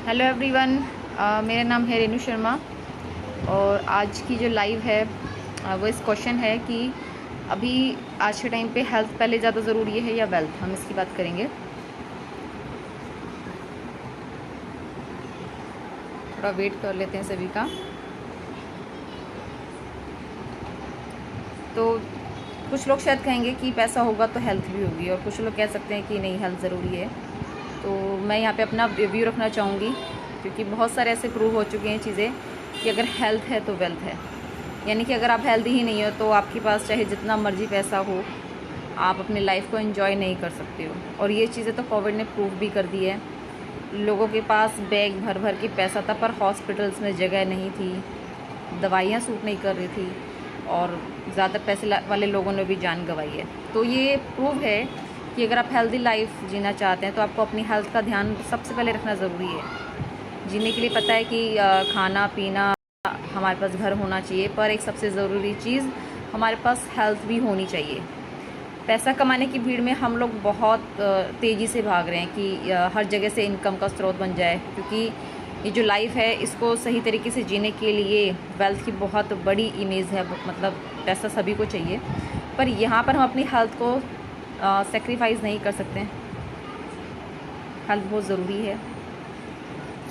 Hello everyone. मेरा नाम है रेनू शर्मा और आज की जो लाइव है वो इस क्वेश्चन है कि अभी आज के टाइम पे हेल्थ पहले ज़्यादा ज़रूरी है या वेल्थ, हम इसकी बात करेंगे। थोड़ा वेट कर लेते हैं सभी का। तो कुछ लोग शायद कहेंगे कि पैसा होगा तो हेल्थ भी होगी, और कुछ लोग कह सकते हैं कि नहीं, हेल्थ ज़रूरी है। तो मैं यहाँ पे अपना व्यू रखना चाहूँगी, क्योंकि बहुत सारे ऐसे प्रूव हो चुके हैं चीज़ें कि अगर हेल्थ है तो वेल्थ है। यानी कि अगर आप हेल्दी ही नहीं हो तो आपके पास चाहे जितना मर्जी पैसा हो, आप अपनी लाइफ को एंजॉय नहीं कर सकते हो। और ये चीज़ें तो कोविड ने प्रूव भी कर दी है। लोगों के पास बैग भर भर के पैसा था, पर हॉस्पिटल्स में जगह नहीं थी, दवाइयाँ सूट नहीं कर रही थी, और ज़्यादा पैसे वाले लोगों ने भी जान गंवाई है। तो ये प्रूव है कि अगर आप हेल्दी लाइफ जीना चाहते हैं तो आपको अपनी हेल्थ का ध्यान सबसे पहले रखना ज़रूरी है। जीने के लिए पता है कि खाना पीना हमारे पास घर होना चाहिए, पर एक सबसे ज़रूरी चीज़ हमारे पास हेल्थ भी होनी चाहिए। पैसा कमाने की भीड़ में हम लोग बहुत तेज़ी से भाग रहे हैं कि हर जगह से इनकम का स्रोत बन जाए, क्योंकि ये जो लाइफ है इसको सही तरीके से जीने के लिए वेल्थ की बहुत बड़ी इमेज है। मतलब पैसा सभी को चाहिए, पर यहाँ पर हम अपनी हेल्थ को सेक्रीफाइस नहीं कर सकते। हेल्थ बहुत ज़रूरी है।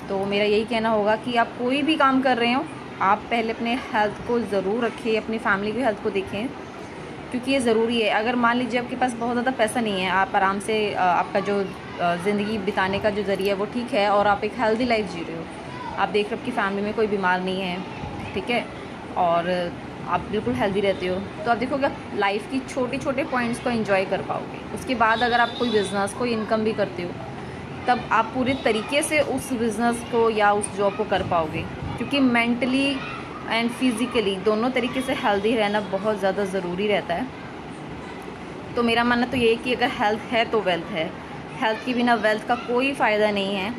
तो मेरा यही कहना होगा कि आप कोई भी काम कर रहे हो, आप पहले अपने हेल्थ को ज़रूर रखें, अपनी फैमिली की हेल्थ को देखें, क्योंकि ये ज़रूरी है। अगर मान लीजिए आपके पास बहुत ज़्यादा पैसा नहीं है, आप आराम से आपका जो ज़िंदगी बिताने का जो ज़रिया है वो ठीक है, और आप एक हेल्दी लाइफ जी रहे हो, आप देख रहे हो कि फैमिली में कोई बीमार नहीं है, ठीक है, और आप बिल्कुल हेल्दी रहते हो, तो आप देखोगे आप लाइफ की छोटे छोटे पॉइंट्स को एंजॉय कर पाओगे। उसके बाद अगर आप कोई बिज़नेस, कोई इनकम भी करते हो, तब आप पूरे तरीके से उस बिज़नेस को या उस जॉब को कर पाओगे, क्योंकि मेंटली एंड फिज़िकली दोनों तरीके से हेल्दी रहना बहुत ज़्यादा ज़रूरी रहता है। तो मेरा मानना तो ये है कि अगर हेल्थ है तो वेल्थ है। हेल्थ के बिना वेल्थ का कोई फ़ायदा नहीं है।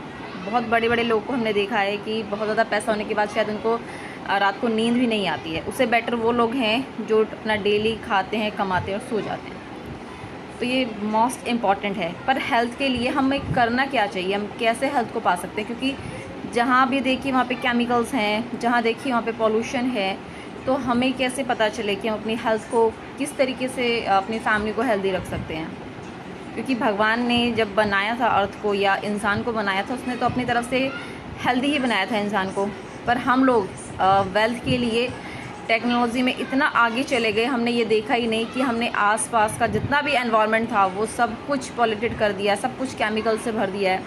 बहुत बड़े बड़े लोगों को हमने देखा है कि बहुत ज़्यादा पैसा होने के बाद शायद उनको रात को नींद भी नहीं आती है। उससे बेटर वो लोग हैं जो अपना डेली खाते हैं, कमाते हैं और सो जाते हैं। तो ये मोस्ट इम्पॉर्टेंट है। पर हेल्थ के लिए हमें करना क्या चाहिए, हम कैसे हेल्थ को पा सकते हैं, क्योंकि जहाँ भी देखिए वहाँ पे केमिकल्स हैं, जहाँ देखिए वहाँ पे पॉल्यूशन है। तो हमें कैसे पता चले कि हम अपनी हेल्थ को किस तरीके से अपनी फैमिली को हेल्दी रख सकते हैं। क्योंकि भगवान ने जब बनाया था अर्थ को या इंसान को बनाया था, उसने तो अपनी तरफ से हेल्दी ही बनाया था इंसान को। पर हम लोग वेल्थ के लिए टेक्नोलॉजी में इतना आगे चले गए, हमने ये देखा ही नहीं कि हमने आसपास का जितना भी एनवायरनमेंट था वो सब कुछ पॉल्यूटेड कर दिया, सब कुछ केमिकल से भर दिया है।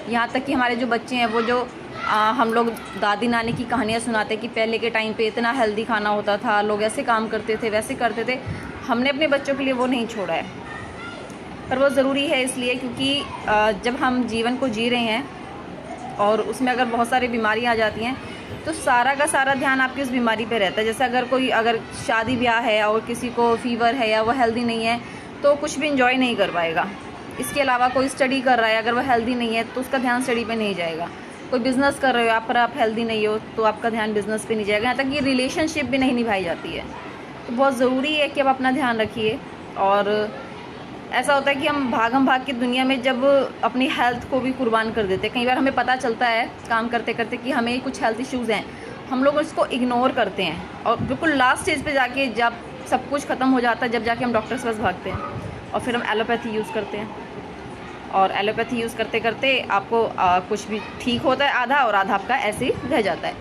यहाँ तक कि हमारे जो बच्चे हैं वो जो हम लोग दादी नानी की कहानियाँ सुनाते कि पहले के टाइम पे इतना हेल्दी खाना होता था, लोग ऐसे काम करते थे, वैसे करते थे, हमने अपने बच्चों के लिए वो नहीं छोड़ा है। पर वो ज़रूरी है इसलिए क्योंकि जब हम जीवन को जी रहे हैं और उसमें अगर बहुत सारी बीमारियाँ आ जाती हैं, तो सारा का सारा ध्यान आपकी उस बीमारी पे रहता है। जैसे अगर शादी ब्याह है और किसी को फीवर है या वो हेल्दी नहीं है, तो कुछ भी इंजॉय नहीं कर पाएगा। इसके अलावा कोई स्टडी कर रहा है, अगर वो हेल्दी नहीं है तो उसका ध्यान स्टडी पे नहीं जाएगा। कोई बिज़नेस कर रहे हो आप, पर आप हेल्दी नहीं हो तो आपका ध्यान बिज़नेस पे नहीं जाएगा। यहाँ तक कि रिलेशनशिप भी नहीं निभाई जाती है। तो बहुत ज़रूरी है कि आप अपना ध्यान रखिए। और ऐसा होता है कि हम भाग की दुनिया में जब अपनी हेल्थ को भी कुर्बान कर देते हैं, कई बार हमें पता चलता है काम करते करते कि हमें कुछ हेल्थ इश्यूज़ हैं, हम लोग उसको इग्नोर करते हैं, और बिल्कुल लास्ट स्टेज पे जाके जब सब कुछ ख़त्म हो जाता है, जब जाके हम डॉक्टर्स के पास भागते हैं, और फिर हम एलोपैथी यूज़ करते हैं। और एलोपैथी यूज़ करते करते आपको कुछ भी ठीक होता है आधा, और आधा आपका ऐसे ही रह जाता है।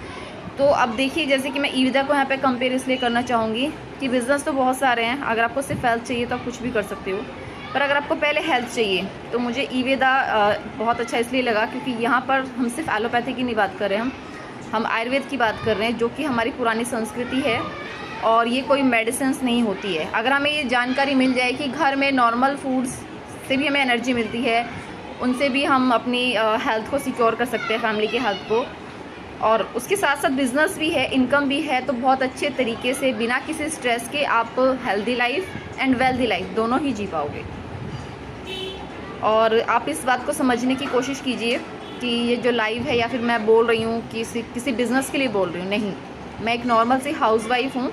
तो अब देखिए, जैसे कि मैं ईविदा को यहाँ पे कंपेयर इसलिए करना चाहूँगी कि बिज़नेस तो बहुत सारे हैं, अगर आपको सिर्फ हेल्थ चाहिए तो आप कुछ भी कर सकते हो, पर अगर आपको पहले हेल्थ चाहिए तो मुझे ईविदा बहुत अच्छा इसलिए लगा क्योंकि यहाँ पर हम सिर्फ एलोपैथी की नहीं बात कर रहे हैं, हम आयुर्वेद की बात कर रहे हैं, जो कि हमारी पुरानी संस्कृति है, और ये कोई मेडिसिन नहीं होती है। अगर हमें ये जानकारी मिल जाए कि घर में नॉर्मल फूड्स से भी हमें एनर्जी मिलती है, उनसे भी हम अपनी हेल्थ को सिक्योर कर सकते हैं, फैमिली की हेल्थ को, और उसके साथ साथ बिज़नेस भी है, इनकम भी है, तो बहुत अच्छे तरीके से बिना किसी स्ट्रेस के आप healthy life and wealthy life दोनों ही जी पाओगे। और आप इस बात को समझने की कोशिश कीजिए कि ये जो लाइव है, या फिर मैं बोल रही हूँ किसी बिज़नेस के लिए बोल रही हूँ, नहीं, मैं एक नॉर्मल सी हाउसवाइफ हूँ,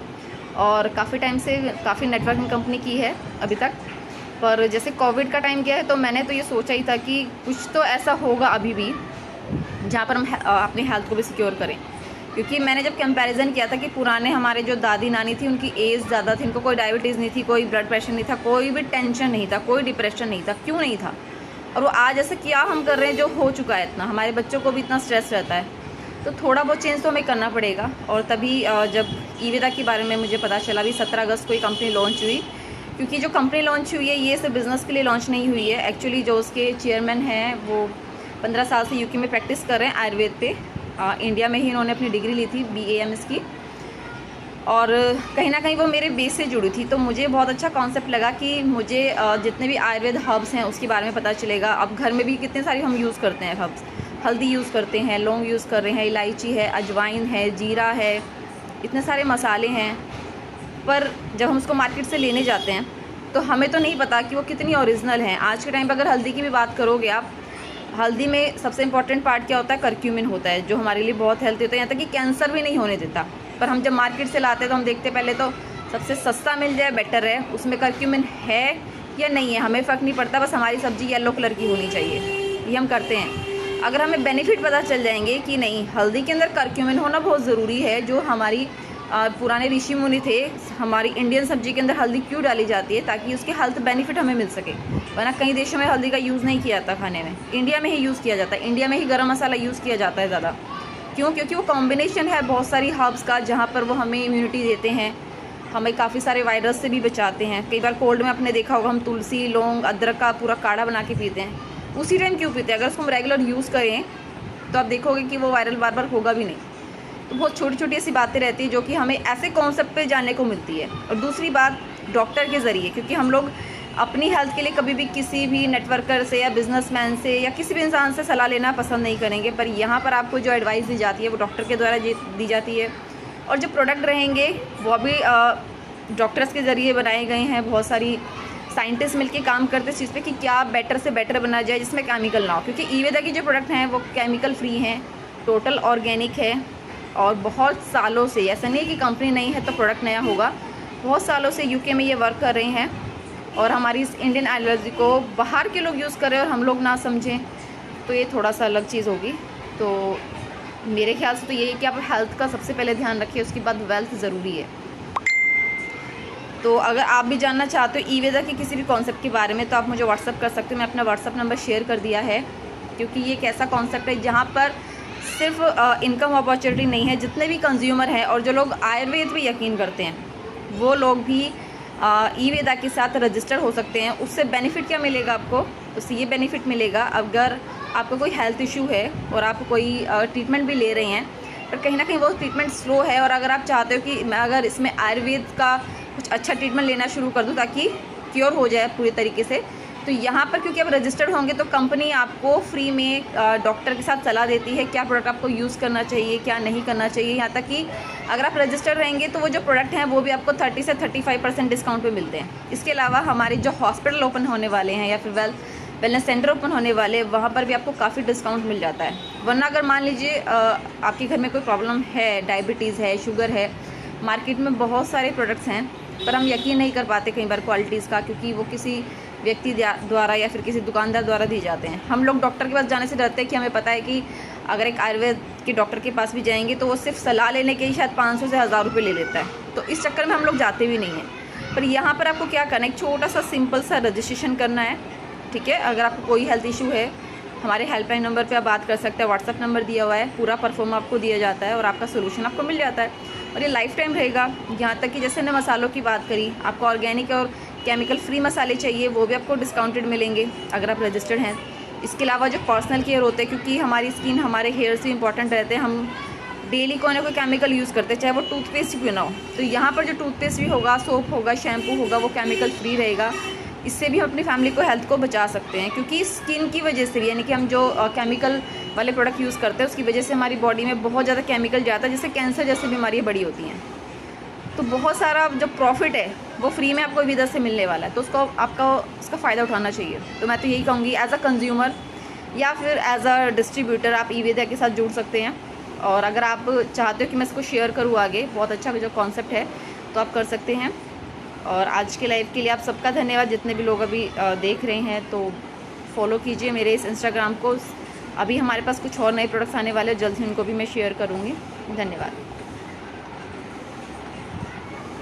और काफ़ी टाइम से काफ़ी नेटवर्किंग कंपनी की है अभी तक। पर जैसे कोविड का टाइम गया है तो मैंने तो ये सोचा ही था कि कुछ तो ऐसा होगा अभी भी जहाँ पर हम अपनी हेल्थ को भी सिक्योर करें। क्योंकि मैंने जब कंपैरिजन किया था कि पुराने हमारे जो दादी नानी थी उनकी एज ज़्यादा थी, उनको कोई डायबिटीज़ नहीं थी, कोई ब्लड प्रेशर नहीं था, कोई भी टेंशन नहीं था, कोई डिप्रेशन नहीं था, क्यों नहीं था, और वो आज ऐसा क्या हम कर रहे हैं जो हो चुका है इतना, हमारे बच्चों को भी इतना स्ट्रेस रहता है। तो थोड़ा बहुत चेंज तो हमें करना पड़ेगा। और तभी जब ईवेदा के बारे में मुझे पता चला, भी 17 अगस्त को ये कंपनी लॉन्च हुई। क्योंकि जो कंपनी लॉन्च हुई है ये सिर्फ बिज़नेस के लिए लॉन्च नहीं हुई है। एक्चुअली जो उसके चेयरमैन हैं वो 15 साल से यूके में प्रैक्टिस कर रहे हैं आयुर्वेद पे। इंडिया में ही इन्होंने अपनी डिग्री ली थी BAMS की, और कहीं ना कहीं वो मेरे बेस से जुड़ी थी। तो मुझे बहुत अच्छा कॉन्सेप्ट लगा कि मुझे जितने भी आयुर्वेद हर्ब्स हैं उसके बारे में पता चलेगा। अब घर में भी कितने सारे हम यूज़ करते हैं हर्ब्स, हल्दी यूज़ करते हैं, लौंग यूज़ कर रहे हैं, इलायची है, अजवाइन है, जीरा है, इतने सारे मसाले हैं। पर जब हम उसको मार्केट से लेने जाते हैं तो हमें तो नहीं पता कि वो कितनी ओरिजिनल हैं। आज के टाइम पर अगर हल्दी की भी बात करोगे आप, हल्दी में सबसे इंपॉर्टेंट पार्ट क्या होता है, करक्यूमिन होता है, जो हमारे लिए बहुत हेल्थी होता है, यहाँ तक कि कैंसर भी नहीं होने देता। पर हम जब मार्केट से लाते हैं तो हम देखते पहले तो सबसे सस्ता मिल जाए बेटर है, उसमें करक्यूमिन है या नहीं है हमें फ़र्क नहीं पड़ता, बस हमारी सब्ज़ी येलो कलर की होनी चाहिए, ये हम करते हैं। अगर हमें बेनिफिट पता चल जाएंगे कि नहीं हल्दी के अंदर करक्यूमिन होना बहुत ज़रूरी है, जो हमारी पुराने ऋषि मुनि थे, हमारी इंडियन सब्जी के अंदर हल्दी क्यों डाली जाती है, ताकि उसके हेल्थ बेनिफिट हमें मिल सके। वरना कई देशों में हल्दी का यूज़ नहीं किया जाता खाने में, इंडिया में ही यूज़ किया जाता है। इंडिया में ही गरम मसाला यूज़ किया जाता है ज़्यादा, क्यों? क्योंकि वो कॉम्बिनेशन है बहुत सारी हर्ब्स का, जहाँ पर वो हमें इम्यूनिटी देते हैं, हमें काफ़ी सारे वायरस से भी बचाते हैं। कई बार कोल्ड में आपने देखा होगा हम तुलसी, लौंग, अदरक का पूरा काढ़ा बना के पीते हैं। उसी टाइम क्यों पीते हैं? अगर उसको हम रेगुलर यूज़ करें तो आप देखोगे कि वो वायरल बार बार होगा भी नहीं। तो बहुत छोटी छोटी ऐसी बातें रहती है जो कि हमें ऐसे कॉन्सेप्ट पे जानने को मिलती है। और दूसरी बात डॉक्टर के ज़रिए, क्योंकि हम लोग अपनी हेल्थ के लिए कभी भी किसी भी नेटवर्कर से या बिजनेसमैन से या किसी भी इंसान से सलाह लेना पसंद नहीं करेंगे, पर यहाँ पर आपको जो एडवाइस दी जाती है वो डॉक्टर के द्वारा दी जाती है। और जो प्रोडक्ट रहेंगे वो भी डॉक्टर्स के ज़रिए बनाए गए हैं। बहुत सारी साइंटिस्ट मिलके काम करते हैं इस चीज़ पे कि क्या बेटर से बेटर बना जाए जिसमें केमिकल ना हो, क्योंकि ईवेदा की जो प्रोडक्ट हैं वो केमिकल फ्री हैं, टोटल ऑर्गेनिक है। और बहुत सालों से, ऐसा नहीं है कि कंपनी नहीं है तो प्रोडक्ट नया होगा, बहुत सालों से यूके में ये वर्क कर रहे हैं। और हमारी इस इंडियन आयुर्वेद को बाहर के लोग यूज़ करें और हम लोग ना समझें तो ये थोड़ा सा अलग चीज़ होगी। तो मेरे ख्याल से तो ये है कि आप हेल्थ का सबसे पहले ध्यान रखिए, उसके बाद वेल्थ ज़रूरी है। तो अगर आप भी जानना चाहते हो ईवेदा के किसी भी कॉन्सेप्ट के बारे में तो आप मुझे व्हाट्सअप कर सकते हो। मैं अपना व्हाट्सअप नंबर शेयर कर दिया है, क्योंकि ये एक ऐसा कॉन्सेप्ट है जहाँ पर सिर्फ इनकम अपॉर्चुनिटी नहीं है। जितने भी कंज्यूमर हैं और जो लोग आयुर्वेद पे यकीन करते हैं वो लोग भी ईवेदा के साथ रजिस्टर हो सकते हैं। उससे बेनिफिट क्या मिलेगा आपको? उससे ये बेनिफिट मिलेगा, अगर आपको कोई हेल्थ इशू है और आप कोई ट्रीटमेंट भी ले रहे हैं पर कहीं ना कहीं वो ट्रीटमेंट स्लो है, और अगर आप चाहते हो कि मैं अगर इसमें आयुर्वेद का कुछ अच्छा ट्रीटमेंट लेना शुरू कर दूं ताकि क्योर हो जाए पूरी तरीके से, तो यहाँ पर क्योंकि आप रजिस्टर्ड होंगे तो कंपनी आपको फ्री में डॉक्टर के साथ सलाह देती है क्या प्रोडक्ट आपको यूज़ करना चाहिए, क्या नहीं करना चाहिए। यहाँ तक कि अगर आप रजिस्टर्ड रहेंगे तो वो जो प्रोडक्ट हैं वो भी आपको 30 से 35% डिस्काउंट पे मिलते हैं। इसके अलावा हमारे जो हॉस्पिटल ओपन होने वाले हैं या फिर वेलनेस सेंटर ओपन होने वाले, वहाँ पर भी आपको काफ़ी डिस्काउंट मिल जाता है। वरना अगर मान लीजिए आपके घर में कोई प्रॉब्लम है, डायबिटीज़ है, शुगर है, मार्केट में बहुत सारे प्रोडक्ट्स हैं पर हम यकीन नहीं कर पाते कई बार क्वालिटीज़ का, क्योंकि वो किसी व्यक्ति द्वारा या फिर किसी दुकानदार द्वारा दी जाते हैं। हम लोग डॉक्टर के पास जाने से डरते हैं कि हमें पता है कि अगर एक आयुर्वेद के डॉक्टर के पास भी जाएंगे तो वो सिर्फ सलाह लेने के ही शायद 500 से 1000 रुपये ले लेता है, तो इस चक्कर में हम लोग जाते भी नहीं हैं। पर यहाँ पर आपको क्या करना है, एक छोटा सा सिंपल सा रजिस्ट्रेशन करना है, ठीक है। अगर आपको कोई हेल्थ इशू है हमारे हेल्पलाइन नंबर पे आप बात कर सकते हैं, व्हाट्सअप नंबर दिया हुआ है, पूरा परफॉर्म आपको दिया जाता है और आपका सोल्यूशन आपको मिल जाता है और ये लाइफ टाइम रहेगा। यहाँ तक कि जैसे हमने मसालों की बात करी, आपको ऑर्गेनिक और केमिकल फ्री मसाले चाहिए वो भी आपको डिस्काउंटेड मिलेंगे अगर आप रजिस्टर्ड हैं। इसके अलावा जो पर्सनल केयर होते हैं, क्योंकि हमारी स्किन हमारे हेयर से इंपॉर्टेंट रहते हैं, हम डेली कोई ना कोई केमिकल यूज़ करते हैं, चाहे वो टूथपेस्ट क्यों ना हो। तो यहाँ पर जो टूथपेस्ट भी होगा, सोप होगा, शैम्पू होगा, वो केमिकल फ्री रहेगा। इससे भी हम अपनी फैमिली को हेल्थ को बचा सकते हैं, क्योंकि स्किन की वजह से भी, यानी कि हम जो केमिकल वाले प्रोडक्ट यूज़ करते हैं उसकी वजह से हमारी बॉडी में बहुत ज़्यादा केमिकल जाता है, जिससे कैंसर जैसी बीमारियाँ बड़ी होती हैं। तो बहुत सारा जो प्रॉफिट है वो फ्री में आपको ईवेदा से मिलने वाला है, तो उसका फ़ायदा उठाना चाहिए। तो मैं तो यही कहूँगी एज अ कंज्यूमर या फिर एज अ डिस्ट्रीब्यूटर आप ईवेदा के साथ जुड़ सकते हैं। और अगर आप चाहते हो कि मैं इसको शेयर करूँ आगे, बहुत अच्छा जो कॉन्सेप्ट है, तो आप कर सकते हैं। और आज के लाइव के लिए आप सबका धन्यवाद। जितने भी लोग अभी देख रहे हैं तो फॉलो कीजिए मेरे इस इंस्टाग्राम को, अभी हमारे पास कुछ और नए प्रोडक्ट्स आने वाले हैं, जल्द ही उनको भी मैं शेयर करूँगी। धन्यवाद।